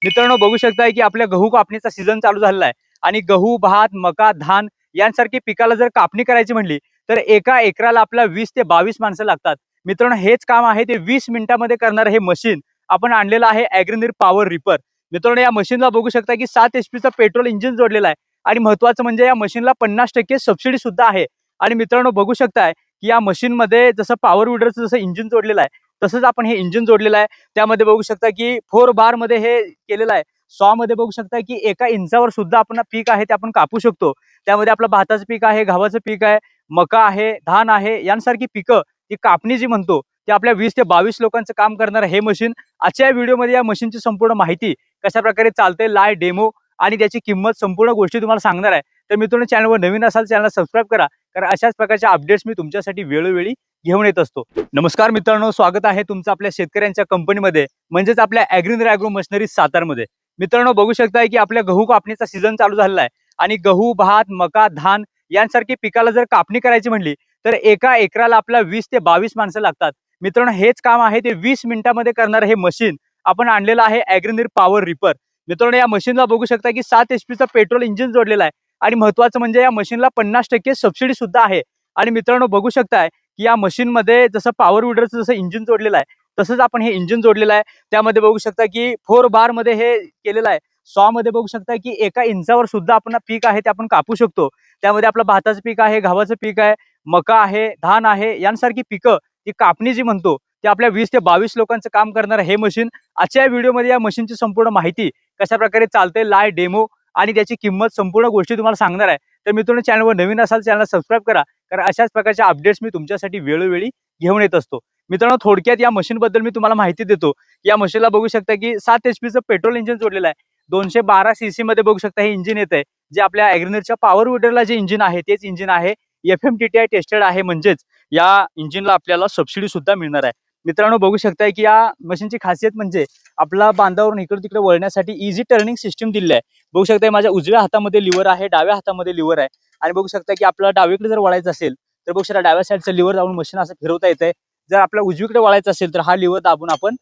मित्रांनो बघू शकताय की आपल्या गहू कापणीचा सीझन चालू झालेला आहे आणि गहू, भात, मका, धान यांसारखी पिकाला जर कापणी करायची म्हणली तर एका एकराला आपला 20 ते 22 माणसं लागतात. मित्रांनो हेच काम आहे ते 20 मिनिटांमध्ये करणारं हे मशीन आपण आणलेलं आहे ॲग्रीनीर पॉवर रिपर. मित्रांनो या मशीनला बघू शकता की 7 एचपीचं पेट्रोल इंजिन जोडलेलं आहे आणि महत्त्वाचं म्हणजे या मशीनला 50% सबसिडी सुद्धा आहे. आणि मित्रांनो बघू शकताय की या मशीनमध्ये जसं पॉवर विडरचं जसं इंजिन जोडलेलं आहे तसंच आपण हे इंजिन जोडलेलं आहे. त्यामध्ये बघू शकता की 4 बारमध्ये हे केलेलं आहे. 100 मध्ये बघू शकता की 1 इंचावर सुद्धा आपण पीक आहे ते आपण कापू शकतो. त्यामध्ये आपलं भाताचं पीक आहे, गव्हाचं पीक आहे, मका आहे, धान आहे यांसारखी पिकं ही कापणी जी म्हणतो ते आपल्या 20 ते 22 लोकांचं काम करणारं हे मशीन. आजच्या व्हिडिओमध्ये या मशीनची संपूर्ण माहिती, कशा प्रकारे चालते, लाईव्ह डेमो आणि त्याची किंमत संपूर्ण गोष्टी तुम्हाला सांगणार आहे. तर मित्रांनो चॅनलवर नवीन असाल चॅनलला सबस्क्राईब करा, कारण अशाच प्रकारच्या अपडेट्स मी तुमच्यासाठी वेळोवेळी घेऊन येत असतो. नमस्कार मित्रांनो, स्वागत आहे तुमचं आपल्या शेतकऱ्यांच्या कंपनीमध्ये म्हणजेच आपल्या ॲग्रीनीर ॲग्रो मशिनरीज सातारमध्ये. मित्रांनो बघू शकताय की आपल्या गहू कापणीचा सीझन चालू झालेला आहे आणि गहू, भात, मका, धान यांसारखी पिकाला जर कापणी करायची म्हणली तर एका एकराला आपला 20 ते 22 माणसं लागतात. मित्रांनो हेच काम आहे ते 20 मिनिटांमध्ये करणारं हे मशीन आपण आणलेलं आहे ॲग्रीनीर पॉवर रिपर. मित्रांनो या मशीनला बघू शकता की 7 एचपीचं पेट्रोल इंजिन जोडलेलं आहे आणि महत्त्वाचं म्हणजे या मशीनला 50% सबसिडी सुद्धा आहे. आणि मित्रांनो बघू शकताय की या मशीनमध्ये जसं पॉवर विडरचं जसं इंजिन जोडलेलं आहे तसंच आपण हे इंजिन जोडलेलं आहे. त्यामध्ये बघू शकता की 4 बारमध्ये हे केलेलं आहे. 100 मध्ये बघू शकता की 1 इंचावर सुद्धा आपण पीक आहे ते आपण कापू शकतो. त्यामध्ये आपलं भाताचं पीक आहे, गव्हाचं पीक आहे, मका आहे, धान आहे यांसारखी पिकं ही कापणी जी म्हणतो ते आपल्या 20 ते 22 लोकांचं काम करणारं हे मशीन. आजच्या व्हिडिओमध्ये या मशीनची संपूर्ण माहिती, कशा प्रकारे चालते, लाईव्ह डेमो आणि त्याची किंमत संपूर्ण गोष्टी तुम्हाला सांगणार आहे. तर मित्रांनो चॅनलवर नवीन असाल चॅनलला सबस्क्राईब करा, कारण अशाच प्रकारच्या अपडेट्स मी तुमच्यासाठी वेळोवेळी घेऊन येत असतो. मित्रांनो थोडक्यात या मशीनबद्दल मी तुम्हाला माहिती देतो. या मशीनला बघू शकता की 7 एचपीचं पेट्रोल इंजिन जोडलेलं आहे. 212 सीसी मध्ये बघू शकता हे इंजिन येत आहे, जे आपल्या ॲग्रीनीरच्या पॉवर विडरला जे इंजिन आहे तेच इंजिन आहे. FMTTI टेस्टेड आहे, म्हणजेच या इंजिनला आपल्याला सबसिडी सुद्धा मिळणार आहे. मित्रांनो बघू शकताय की या मशीनची खासियत म्हणजे आपला बांधावरून इकडे तिकडे वळण्यासाठी इझी टर्निंग सिस्टीम दिली आहे. बघू शकताय माझ्या उजव्या हातामध्ये लिव्हर आहे, डाव्या हातामध्ये लिव्हर आहे. आणि बघू शकता की आपल्याला डावीकडे जर वळायचं असेल तर बघू शकता डाव्या साईडचं लिव्हर दाबून मशीन असं फिरवता येतंय. जर आपल्या उजवीकडे वळायचं असेल तर हा लिव्हर दाबून आपण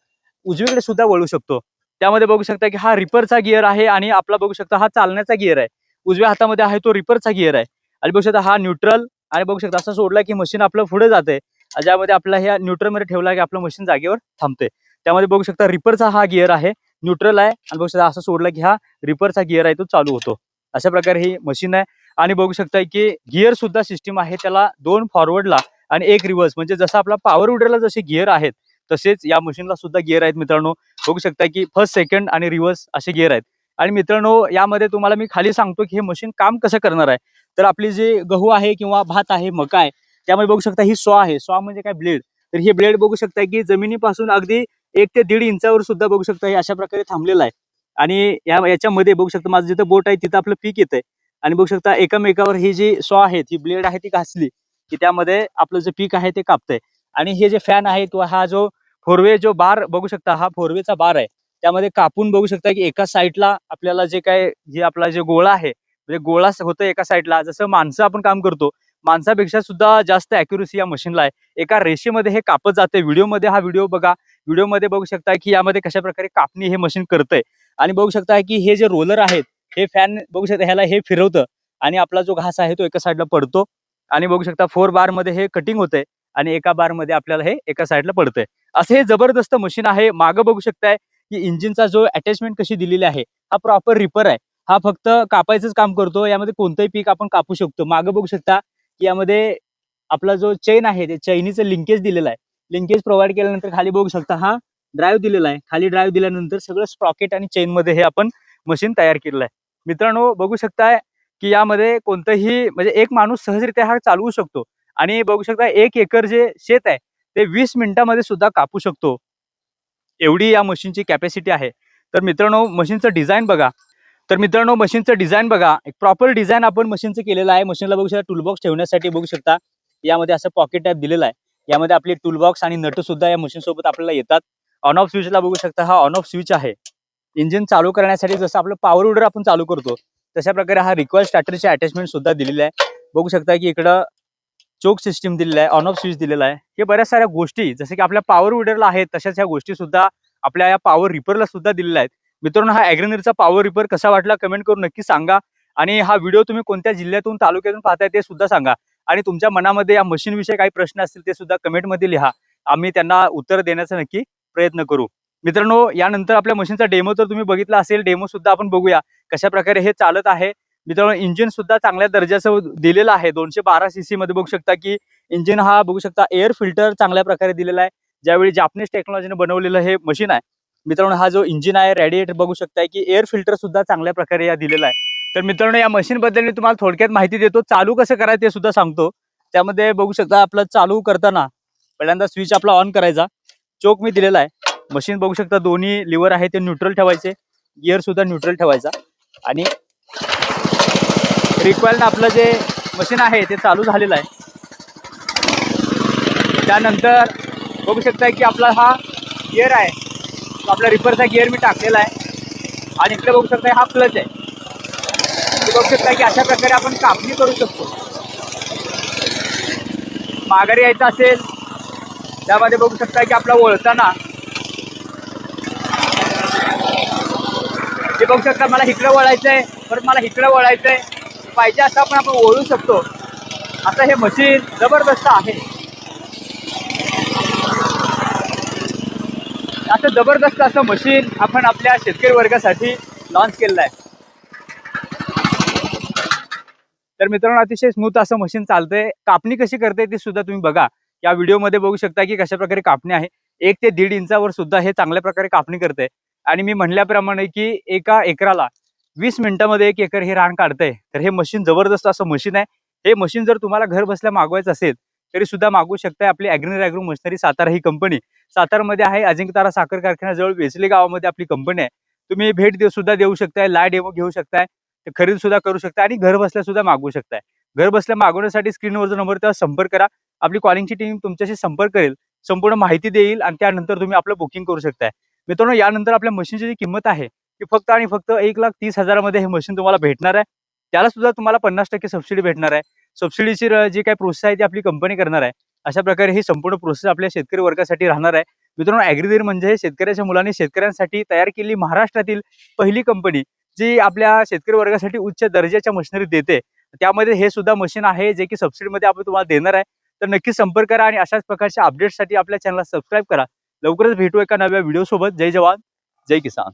उजवीकडे सुद्धा वळू शकतो. त्यामध्ये बघू शकता की हा रिपरचा गिअर आहे आणि आपला बघू शकता हा चालण्याचा गिअर आहे. उजव्या हातामध्ये आहे तो रिपरचा गिअर आहे. आणि बघू शकता हा न्यूट्रल. आणि बघू शकता असं सोडला की मशीन आपलं पुढे जाते, ज्यामध्ये आपला ह्या न्यूट्रलमध्ये ठेवला की आपलं मशीन जागेवर थांबते. त्यामध्ये बघू शकता रिपरचा हा गिअर आहे, न्यूट्रल आहे. आणि बघू शकता असं सोडला की हा रिपरचा गिअर आहे तो चालू होतो. अशा प्रकारे ही मशीन आहे. आणि बघू शकता की गिअर सुद्धा सिस्टीम आहे, त्याला 2 फॉरवर्डला आणि 1 रिव्हर्स, म्हणजे जसं आपला पॉवर विडरला जसे गिअर आहेत तसेच या मशीनला सुद्धा गिअर आहेत. मित्रांनो बघू शकता की फर्स्ट, सेकंड आणि रिव्हर्स असे गिअर आहेत. आणि मित्रांनो यामध्ये तुम्हाला मी खाली सांगतो की हे मशीन काम कसं करणार आहे. तर आपली जे गहू आहे किंवा भात आहे, मका आहे, त्यामध्ये बघू शकता ही सॉ आहे. सॉ म्हणजे काय, ब्लेड. तर हे ब्लेड बघू शकता की जमिनीपासून अगदी 1 ते 1.5 इंचावर सुद्धा बघू शकता हे अशा प्रकारे थांबलेलं आहे. आणि याच्यामध्ये बघू शकता माझं जिथं बोट आहे तिथं आपलं पीक येतंय. आणि बघू शकता एकमेकावर ही जी सॉ आहे, ती ब्लेड आहे ती घासली की त्यामध्ये आपलं जे पीक आहे ते कापतंय. आणि हे जे फॅन आहे किंवा हा जो फोरवे जो बार बघू शकता, हा फोरवेचा बार आहे. त्यामध्ये कापून बघू शकता की एका साईडला आपल्याला जे काय जे आपला जे गोळा आहे, म्हणजे गोळा होतं एका साईडला. जसं माणसं आपण काम करतो, माणसापेक्षा सुद्धा जास्त अॅक्युरसी या मशीनला आहे. एका रेषेमध्ये हे कापत जाते. व्हिडिओमध्ये हा व्हिडिओ बघा. व्हिडिओमध्ये बघू शकता की यामध्ये कशा प्रकारे कापणी हे मशीन करतंय. आणि बघू शकता की हे जे रोलर आहेत, हे फॅन बघू शकता ह्याला हे फिरवतं आणि आपला जो घास आहे तो एका साईडला पडतो. आणि बघू शकता 4 बारमध्ये हे कटिंग होतंय आणि एका बारमध्ये आपल्याला हे एका साईडला पडतंय. असं हे जबरदस्त मशीन आहे. मागं बघू शकताय की इंजिनचा जो अटॅचमेंट कशी दिलेली आहे, हा प्रॉपर रिपर आहे. हा फक्त कापायचंच काम करतो. यामध्ये कोणतंही पीक आपण कापू शकतो. मागं बघू शकता की यामध्ये आपला जो चेन आहे ते चैनीचं लिंकेज दिलेलं आहे. लिंकेज प्रोव्हाइड केल्यानंतर खाली बघू शकता हा ड्राईव्ह दिलेला आहे. खाली ड्राईव्ह दिल्यानंतर सगळं स्प्रॉकेट आणि चेनमध्ये हे आपण मशीन तयार केलेलं आहे. मित्रांनो बघू शकताय की यामध्ये कोणतंही म्हणजे एक माणूस सहजरित्या हा चालवू शकतो. आणि बघू शकता 1 एकर जे शेत आहे ते 20 मिनिटांमध्ये सुद्धा कापू शकतो. एवढी या मशीनची कॅपॅसिटी आहे. तर मित्रांनो मशीनचं डिझाइन बघा. एक प्रॉपर डिझाइन आपण मशीनचं केलेलं आहे. मशीनला बघू शकता टूलबॉक्स ठेवण्यासाठी बघू शकता यामध्ये असं पॉकेट टाईप दिलेलं आहे. यामध्ये आपले टूलबॉक्स आणि नट सुद्धा या मशीन सोबत आपल्याला येतात. ऑन ऑफ स्विचला बघू शकता हा ऑन ऑफ स्विच आहे. इंजिन चालू करण्यासाठी जसं आपलं पॉवर विडर आपण चालू करतो तशा प्रकारे हा रिकॉइल स्टार्टरचे अटॅचमेंट सुद्धा दिलेले आहे. बघू शकता की इकडं चोक सिस्टीम दिलेला आहे, ऑन ऑफ स्विच दिलेला आहे. हे बऱ्याच साऱ्या गोष्टी जसं की आपल्या पॉवर विडरला आहेत तशाच ह्या गोष्टी सुद्धा आपल्या या पॉवर रिपरला सुद्धा दिलेल्या आहेत. मित्रांनो, हा ॲग्रीनरचा पॉवर रिपर कसा वाटला कमेंट करून नक्की सांगा. आणि हा व्हिडिओ तुम्ही कोणत्या जिल्ह्यातून तालुक्यातून पाहताय ते सुद्धा सांगा. आणि तुमच्या मनामध्ये या मशीन विषयी काही प्रश्न असतील ते सुद्धा कमेंटमध्ये लिहा. आम्ही त्यांना उत्तर देण्याचा नक्की प्रयत्न करू. मित्रांनो, यानंतर आपल्या मशीनचा डेमो तर तुम्ही बघितला असेल. डेमो सुद्धा आपण बघूया कशा प्रकारे हे चालत आहे. मित्रांनो, इंजिन सुद्धा चांगल्या दर्जाचं दिलेलं आहे. 212 सीसी मध्ये बघू शकता की इंजिन हा बघू शकता एअर फिल्टर चांगल्या प्रकारे दिलेला आहे. ज्यावेळी जापनीज टेक्नॉलॉजीने बनवलेलं हे मशीन आहे. मित्रांनो, हा जो इंजिन आहे रेडिएटर बघू शकताय की एअर फिल्टर सुद्धा चांगल्या प्रकारे या दिलेला आहे. तर मित्रांनो, या मशीन बद्दल मी तुम्हाला थोडक्यात माहिती देतो. चालू कसं करायचं ते सुद्धा सांगतो. त्यामध्ये बघू शकता आपलं चालू करताना पहिल्यांदा स्विच आपला ऑन करायचा. चोक मी दिलेला आहे. मशीन बघू शकता दोन्ही लिव्हर आहे ते न्यूट्रल ठेवायचे. गिअर सुद्धा न्यूट्रल ठेवायचा आणि रिक्वायर्ड आपलं जे मशीन आहे ते चालू झालेलं आहे. त्यानंतर बघू शकता की आपला हा गिअर आहे, आपला रिपरचा गिअर मी टाकलेला आहे. आणि इकडे बघू शकता हा क्लच आहे. बघू शकता की अशा प्रकारे आपण कापणी करू शकतो. माघारी यायचं असेल त्यामध्ये बघू शकता की आपला वळताना हे बघू शकता मला इकडे वळायचंय, परत मला इकडे वळायचंय. पाहिजे असं आपण वळू शकतो. असं हे मशीन जबरदस्त आहे. असं जबरदस्त असं मशीन आपण आपल्या शेतकरी वर्गासाठी लॉन्च केलेलं आहे. तर मित्रांनो, अतिशय स्मूथ असं मशीन चालतंय. कापणी कशी करते ते सुद्धा तुम्ही बघा. या व्हिडिओमध्ये बघू शकता की कशा प्रकारे कापणी आहे. 1 ते 1.5 इंचावर सुद्धा हे चांगल्या प्रकारे कापणी करते. आणि मी म्हणल्याप्रमाणे की एका एकराला 20 मिनिटांमध्ये 1 एकर हे रान काढतंय. तर हे मशीन जबरदस्त असं मशीन आहे. हे मशीन जर तुम्हाला घर बसल्या मागवायचं असेल तरी सुद्धा मागवू शकताय. आपली ॲग्रीनर ॲग्रो मशिनरी सातारा ही कंपनी सातारामध्ये आहे. अजिंक्यतारा साखर कारखान्याजवळ वेचले गावामध्ये आपली कंपनी आहे. तुम्ही भेट सुद्धा देऊ शकताय, लाईव्ह डेमो घेऊ शकताय, खरेदी सुद्धा करू शकता आणि घर बसल्या सुद्धा मागवू शकताय. घर बसल्या मागवण्यासाठी स्क्रीनवर जो नंबर त्यावर संपर्क करा. आपली कॉलिंगची टीम तुमच्याशी संपर्क करेल, संपूर्ण माहिती देईल आणि त्यानंतर तुम्ही आपलं बुकिंग करू शकताय. मित्रांनो, यानंतर आपल्या मशीनची जी किंमत आहे ती फक्त आणि फक्त 1,30,000 मध्ये हे मशीन तुम्हाला भेटणार आहे. त्याला सुद्धा तुम्हाला 50% सबसिडी भेटणार आहे. सबसिडीची जी काही प्रोसेस आहे ती आपली कंपनी करणार आहे. अशा प्रकारे ही संपूर्ण प्रोसेस आपल्या शेतकरी वर्गासाठी राहणार आहे. मित्रांनो, ॲग्रीवीर म्हणजे शेतकऱ्याच्या मुलांनी शेतकऱ्यांसाठी तयार केलेली महाराष्ट्रातील पहिली कंपनी जी आपल्या शेतकरी वर्गासाठी उच्च दर्जाच्या मशिनरी देते. त्यामध्ये हे सुद्धा मशीन आहे जे की सबसिडीमध्ये आपण तुम्हाला देणार आहे. तर नक्की संपर्क करा आणि अशाच प्रकारच्या अपडेट्ससाठी आपल्या चॅनलला सबस्क्राईब करा. लवकरच भेटू एका नव्या व्हिडिओ सोबत. जय जवान, जय किसान.